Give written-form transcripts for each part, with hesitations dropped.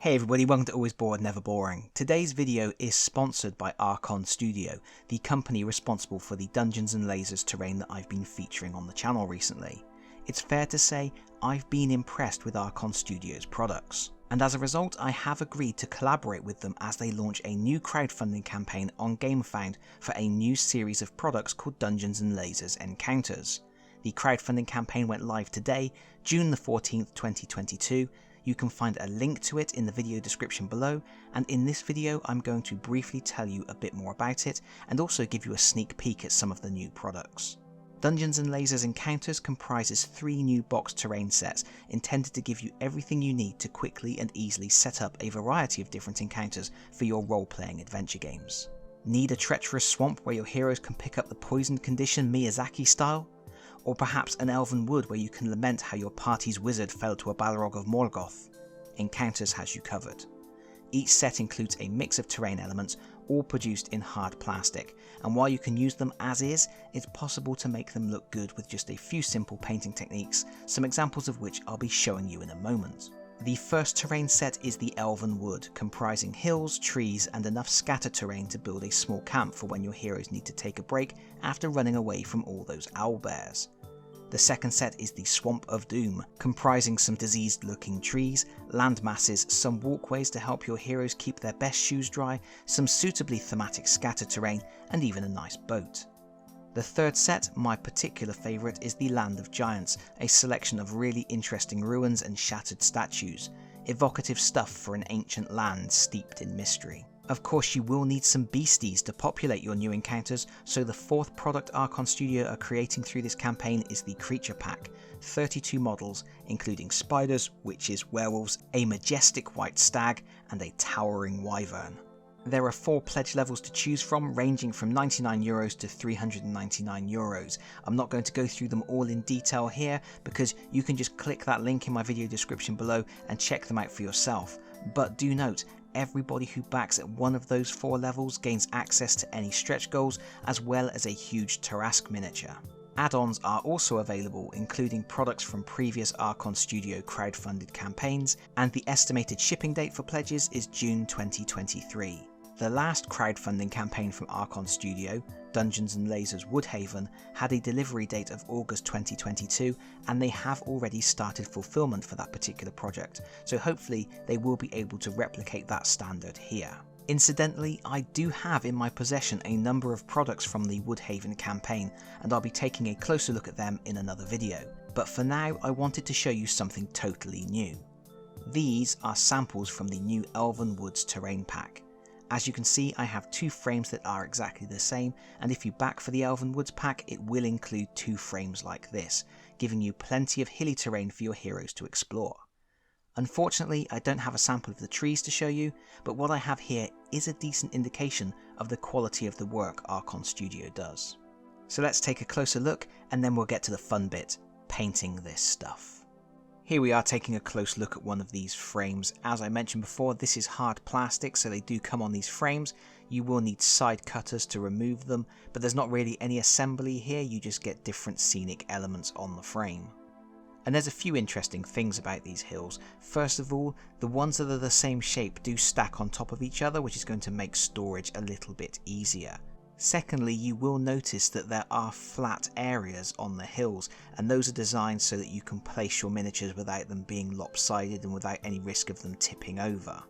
Hey everybody, welcome to Always Bored, Never Boring. Today's video is sponsored by Archon Studio, the company responsible for the Dungeons and Lasers terrain that I've been featuring on the channel recently. It's fair to say I've been impressed with Archon Studio's products, and as a result I have agreed to collaborate with them as they launch a new crowdfunding campaign on Gamefound for a new series of products called Dungeons and Lasers Encounters. The crowdfunding campaign went live today, June the 14th, 2022. You can find a link to it in the video description below, and in this video I'm going to briefly tell you a bit more about it and also give you a sneak peek at some of the new products. Dungeons and Lasers Encounters comprises 3 new box terrain sets intended to give you everything you need to quickly and easily set up a variety of different encounters for your role-playing adventure games. Need a treacherous swamp where your heroes can pick up the poisoned condition Miyazaki style? Or perhaps an Elven Wood where you can lament how your party's wizard fell to a Balrog of Morgoth? Encounters has you covered. Each set includes a mix of terrain elements, all produced in hard plastic, and while you can use them as is, it's possible to make them look good with just a few simple painting techniques, some examples of which I'll be showing you in a moment. The first terrain set is the Elven Wood, comprising hills, trees and enough scatter terrain to build a small camp for when your heroes need to take a break after running away from all those owlbears. The second set is the Swamp of Doom, comprising some diseased looking trees, land masses, some walkways to help your heroes keep their best shoes dry, some suitably thematic scatter terrain and even a nice boat. The third set, my particular favourite, is the Land of Giants, a selection of really interesting ruins and shattered statues. Evocative stuff for an ancient land steeped in mystery. Of course you will need some beasties to populate your new encounters, so the 4th product Archon Studio are creating through this campaign is the Creature Pack. 32 models, including spiders, witches, werewolves, a majestic white stag and a towering wyvern. There are 4 pledge levels to choose from, ranging from €99 to €399. I'm not going to go through them all in detail here because you can just click that link in my video description below and check them out for yourself. But do note, everybody who backs at one of those 4 levels gains access to any stretch goals as well as a huge Tarrasque miniature. Add-ons are also available, including products from previous Archon Studio crowdfunded campaigns, and the estimated shipping date for pledges is June 2023. The last crowdfunding campaign from Archon Studio, Dungeons and Lasers Woodhaven, had a delivery date of August 2022, and they have already started fulfillment for that particular project, so hopefully they will be able to replicate that standard here. Incidentally, I do have in my possession a number of products from the Woodhaven campaign, and I'll be taking a closer look at them in another video, but for now I wanted to show you something totally new. These are samples from the new Elven Woods terrain pack. As you can see, I have 2 frames that are exactly the same, and if you back for the Elven Woods pack, it will include 2 frames like this, giving you plenty of hilly terrain for your heroes to explore. Unfortunately, I don't have a sample of the trees to show you, but what I have here is a decent indication of the quality of the work Archon Studio does. So let's take a closer look, and then we'll get to the fun bit, painting this stuff. Here we are taking a close look at one of these frames. As I mentioned before, this is hard plastic, so they do come on these frames. You will need side cutters to remove them, but there's not really any assembly here, you just get different scenic elements on the frame. And there's a few interesting things about these hills. First of all, the ones that are the same shape do stack on top of each other, which is going to make storage a little bit easier. Secondly, you will notice that there are flat areas on the hills, and those are designed so that you can place your miniatures without them being lopsided and without any risk of them tipping over.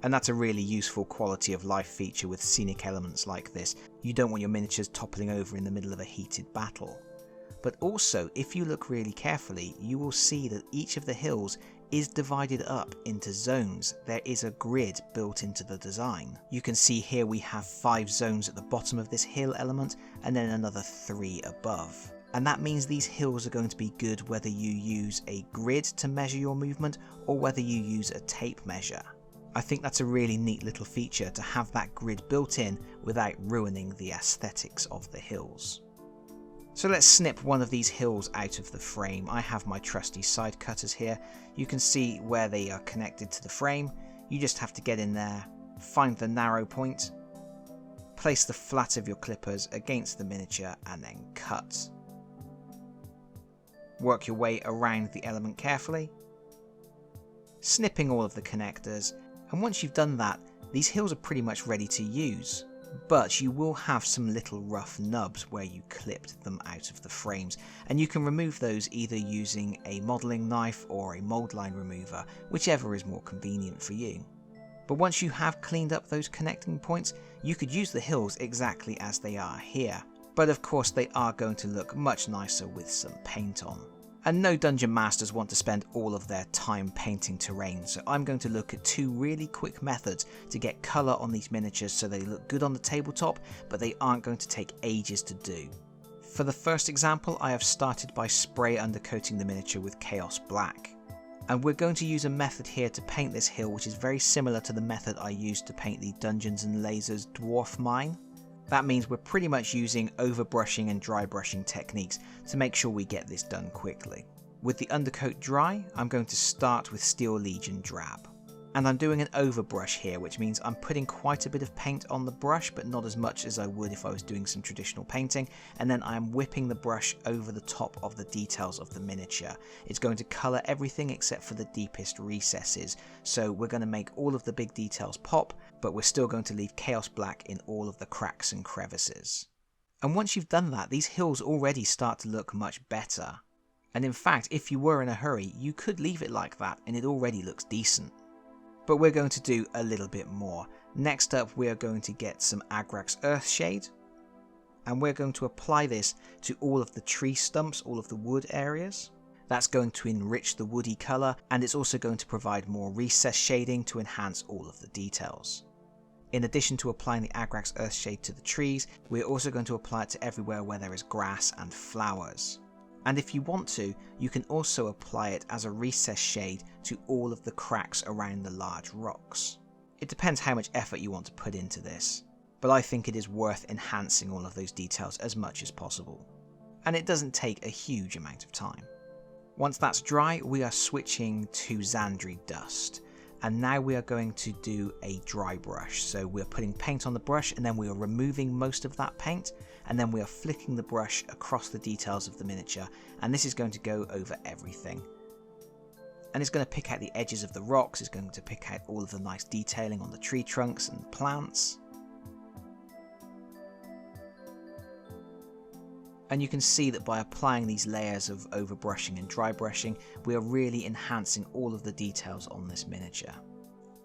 And that's a really useful quality of life feature with scenic elements like this. You don't want your miniatures toppling over in the middle of a heated battle. But also, if you look really carefully, you will see that each of the hills is divided up into zones. There is a grid built into the design. You can see here we have 5 zones at the bottom of this hill element and then another 3 above. And that means these hills are going to be good whether you use a grid to measure your movement or whether you use a tape measure. I think that's a really neat little feature to have that grid built in without ruining the aesthetics of the hills. So let's snip one of these hills out of the frame. I have my trusty side cutters here. You can see where they are connected to the frame. You just have to get in there, find the narrow point, place the flat of your clippers against the miniature and then cut. Work your way around the element carefully. snipping all of the connectors, and once you've done that, these hills are pretty much ready to use. But you will have some little rough nubs where you clipped them out of the frames, and you can remove those either using a modelling knife or a mould line remover, whichever is more convenient for you. But once you have cleaned up those connecting points, you could use the hills exactly as they are here, but of course they are going to look much nicer with some paint on. And no dungeon masters want to spend all of their time painting terrain, so I'm going to look at two really quick methods to get colour on these miniatures so they look good on the tabletop, but they aren't going to take ages to do. For the first example, I have started by spray undercoating the miniature with Chaos Black. And we're going to use a method here to paint this hill which is very similar to the method I used to paint the Dungeons and Lasers dwarf mine. That means we're pretty much using overbrushing and dry brushing techniques to make sure we get this done quickly. With the undercoat dry, I'm going to start with Steel Legion Drab. And I'm doing an overbrush here, which means I'm putting quite a bit of paint on the brush, but not as much as I would if I was doing some traditional painting, and then I'm whipping the brush over the top of the details of the miniature. It's going to colour everything except for the deepest recesses, so we're going to make all of the big details pop, but we're still going to leave Chaos Black in all of the cracks and crevices. And once you've done that, these hills already start to look much better. And in fact, if you were in a hurry, you could leave it like that and it already looks decent. But we're going to do a little bit more. Next up, we are going to get some Agrax Earthshade, and we're going to apply this to all of the tree stumps, all of the wood areas. That's going to enrich the woody colour, and it's also going to provide more recess shading to enhance all of the details. In addition to applying the Agrax Earthshade to the trees, we're also going to apply it to everywhere where there is grass and flowers. And if you want to, you can also apply it as a recess shade to all of the cracks around the large rocks. It depends how much effort you want to put into this, but I think it is worth enhancing all of those details as much as possible. And it doesn't take a huge amount of time. Once that's dry, we are switching to Xandri Dust. And now we are going to do a dry brush. So we're putting paint on the brush and then we are removing most of that paint, and then we are flicking the brush across the details of the miniature, and this is going to go over everything. And it's going to pick out the edges of the rocks, it's going to pick out all of the nice detailing on the tree trunks and plants. And you can see that by applying these layers of overbrushing and dry brushing, we are really enhancing all of the details on this miniature.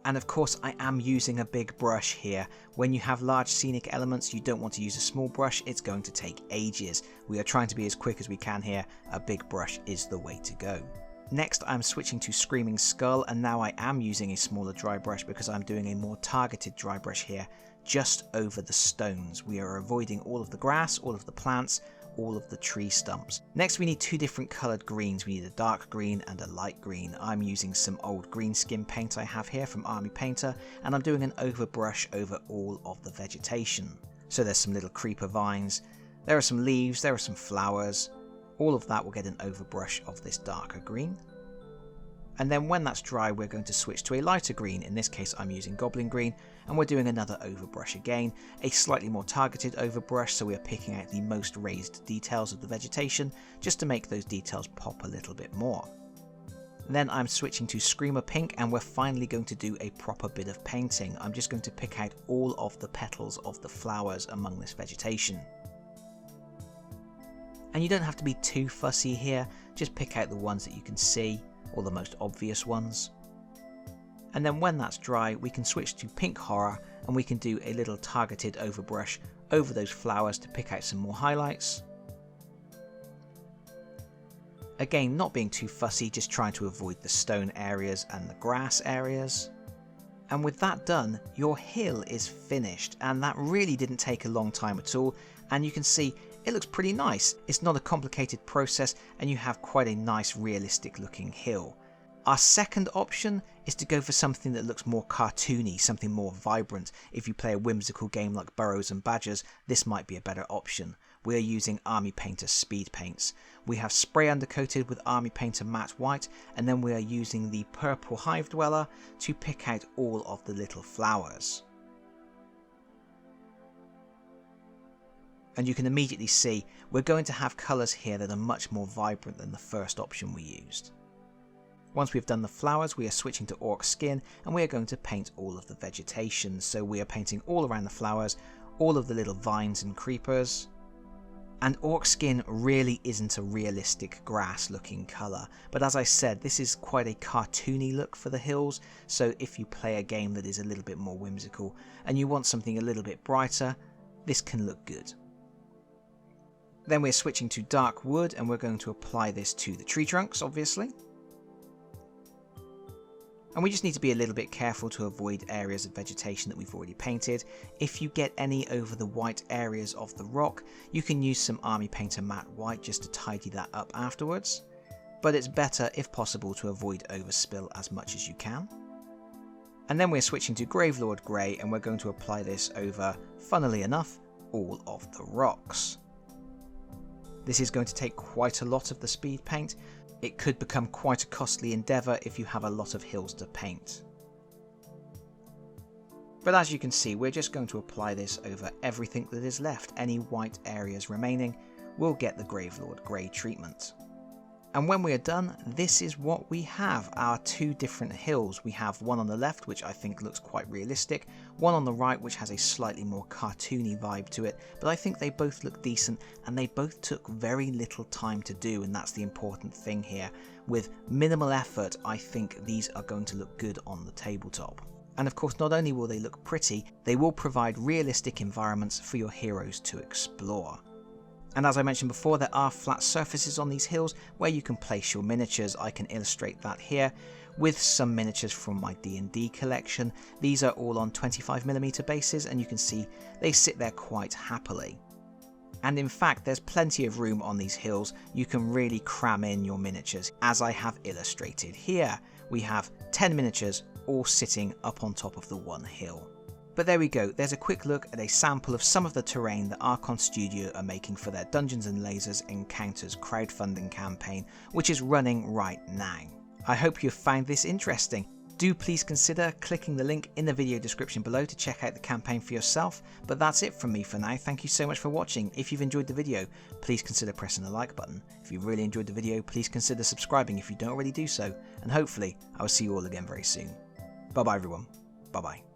And of course I am using a big brush here. When you have large scenic elements, you don't want to use a small brush, it's going to take ages. We are trying to be as quick as we can here, a big brush is the way to go. Next I'm switching to Screaming Skull, and now I am using a smaller dry brush because I'm doing a more targeted dry brush here, just over the stones. We are avoiding all of the grass, all of the plants, all of the tree stumps. Next we need two different coloured greens. We need a dark green and a light green. I'm using some old green skin paint I have here from Army Painter, and I'm doing an overbrush over all of the vegetation. So there's some little creeper vines, there are some leaves, there are some flowers. All of that will get an overbrush of this darker green. And then when that's dry, we're going to switch to a lighter green. In this case I'm using Goblin Green, and we're doing another overbrush again, a slightly more targeted overbrush, so we are picking out the most raised details of the vegetation just to make those details pop a little bit more. Then I'm switching to Screamer Pink, and we're finally going to do a proper bit of painting. I'm just going to pick out all of the petals of the flowers among this vegetation. And you don't have to be too fussy here, just pick out the ones that you can see, or the most obvious ones. And then when that's dry, we can switch to Pink Horror, and we can do a little targeted overbrush over those flowers to pick out some more highlights. Again, not being too fussy, just trying to avoid the stone areas and the grass areas. And with that done, your hill is finished, and that really didn't take a long time at all, and you can see it looks pretty nice. It's not a complicated process, and you have quite a nice realistic looking hill. Our second option is to go for something that looks more cartoony, something more vibrant. If you play a whimsical game like Burrows and Badgers, this might be a better option. We are using Army Painter Speedpaints. We have spray undercoated with Army Painter Matte White, and then we are using the Purple Hive Dweller to pick out all of the little flowers. And you can immediately see we're going to have colours here that are much more vibrant than the first option we used. Once we've done the flowers, we are switching to orc skin and we are going to paint all of the vegetation. So we are painting all around the flowers, all of the little vines and creepers. And orc skin really isn't a realistic grass looking colour, but as I said, this is quite a cartoony look for the hills, so if you play a game that is a little bit more whimsical and you want something a little bit brighter, this can look good. Then we're switching to dark wood and we're going to apply this to the tree trunks, obviously. And we just need to be a little bit careful to avoid areas of vegetation that we've already painted. If you get any over the white areas of the rock, you can use some Army Painter matte white just to tidy that up afterwards. But it's better, if possible, to avoid overspill as much as you can. And then we're switching to Gravelord Grey and we're going to apply this over, funnily enough, all of the rocks. This is going to take quite a lot of the speed paint. It could become quite a costly endeavour if you have a lot of hills to paint. But as you can see, we're just going to apply this over everything that is left. Any white areas remaining will get the Gravelord Grey treatment. And when we are done, this is what we have, our two different hills. We have one on the left, which I think looks quite realistic, one on the right, which has a slightly more cartoony vibe to it, but I think they both look decent, and they both took very little time to do, and that's the important thing here. With minimal effort, I think these are going to look good on the tabletop. And of course, not only will they look pretty, they will provide realistic environments for your heroes to explore. And as I mentioned before, there are flat surfaces on these hills where you can place your miniatures. I can illustrate that here with some miniatures from my D&D collection. These are all on 25mm bases and you can see they sit there quite happily. And in fact, there's plenty of room on these hills. You can really cram in your miniatures, as I have illustrated here. We have 10 miniatures all sitting up on top of the one hill. But there we go, there's a quick look at a sample of some of the terrain that Archon Studio are making for their Dungeons & Lasers Encounters crowdfunding campaign, which is running right now. I hope you found this interesting. Do please consider clicking the link in the video description below to check out the campaign for yourself, but that's it from me for now. Thank you so much for watching. If you've enjoyed the video, please consider pressing the like button. If you really enjoyed the video, please consider subscribing if you don't already do so, and hopefully I will see you all again very soon. Bye bye everyone, bye bye.